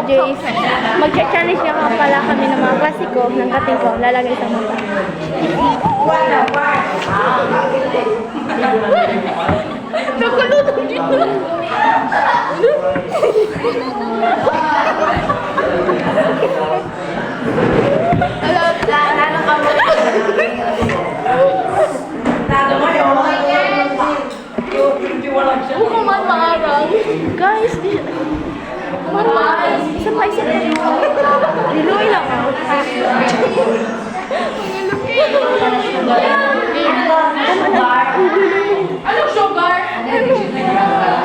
Jace. Mag-challenge nga pala kami ng mga klasiko ng kating ko. Lalagay sa mata. Nakalutong dito. Bukan marang. Guys, marang. Isa pa. Liluin lang ako. Anong sugar?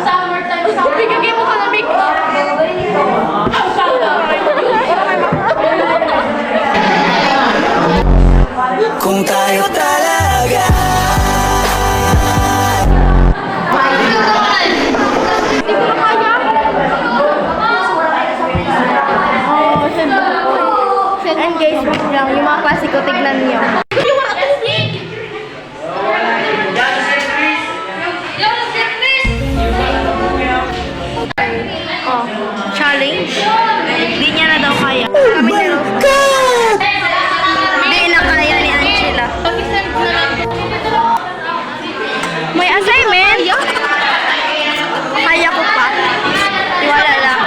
Summertime. Bigyan mo ka na big. Kung tayo talaga And guys, wait lang. Yung mga klasiko, tignan niyo. Oh, challenge. Hindi niya na daw kaya. Kami ni Rose. Hindi na kaya ni Angela. May assignment? Kaya ko pa. Iwala lang.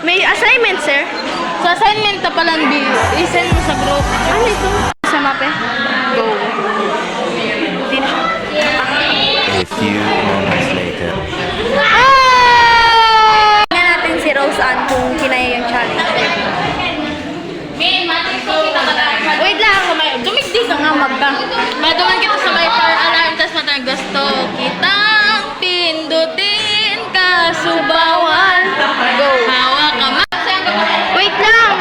May assignment, sir? Sa assignment na palang i-send mo sa group. Ano ito? Sa mape? Go. Hindi na siya. A few moments later. Tingnan natin si Rose Ann kung kinaya yung challenge. Wait lang ako, may dumigdi ka nga magka. May duman kita sa may fire alarm, tas matang gusto kitang pindutin kasubawan. Go. Hawa ka ma. Wait lang!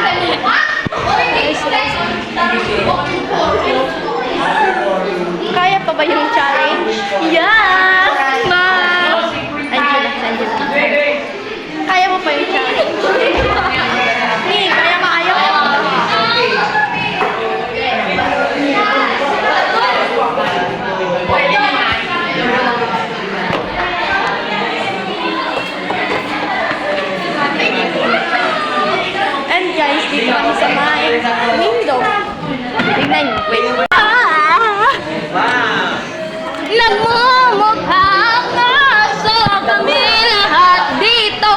Kaya pa ba yung challenge? Yeah! Ma! Angela. Kaya mo pa yung challenge? Hey, kaya mo. And guys, dito kami sa may window. Tignan nyo. Wait. Nagmumukha nga sa kami lahat dito.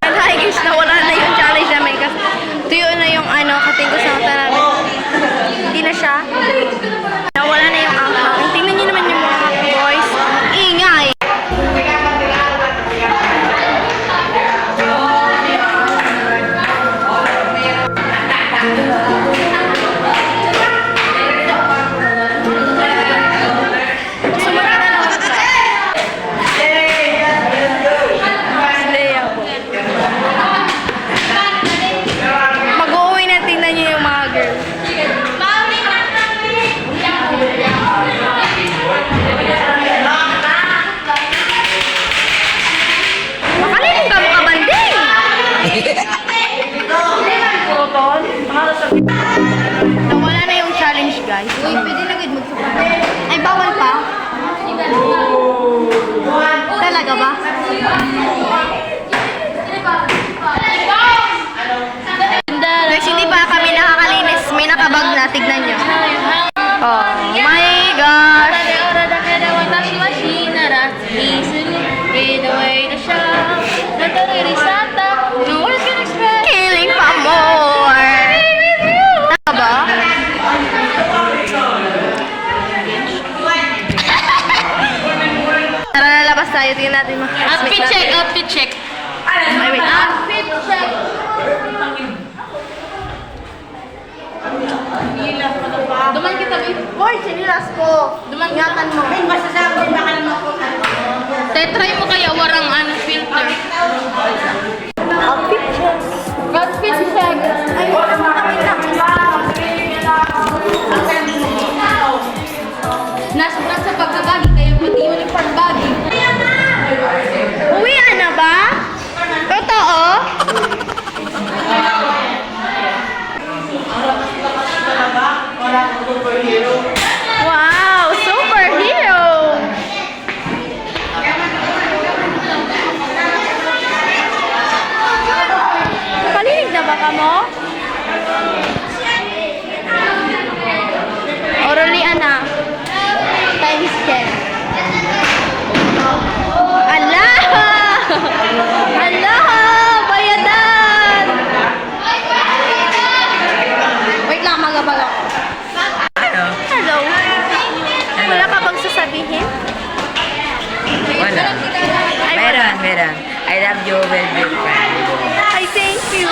And hi guys, nawala na yung challenge namin kasi tuyo na yung kating ko sa mata namin. Hindi na siya. Nawala na yung angkang. Tingnan nyo naman yung mga boys. Ingay! Mag-uwi na, tingnan nyo yung mga girls. Makalipong ka mo ka, banding! Nawala na yung challenge, guys. Uy, pwede na good mag-support. Ay, bawal pa? Talaga ba? Guys, hindi pa kami nakakalinis. May nakabag na. Tignan nyo. Oh my gosh! Killing pa more! Tama ba? Tara, lalabas tayo. Tingnan natin mga Outfit check, outfit check. Ay, wait. Outfit check. Duman kita, babe. Boy, sinilas ko. Ingatan mo. Try mo kaya warang filter. Outfit check. Outfit check. Ay, wait lang. Nasa pagkabagi kayo pati uniform bagi. Uwi na ba? Totoo? Wow, superhero! mo? Orally, ana. Times 10. Ala! Ala! Bayadan! Wait lang, magabag ako. Ano? Hello. Wala ka bang sasabihin? Wala. Ay, Meron, meron. I love you, well, big fan. Ay, thank you.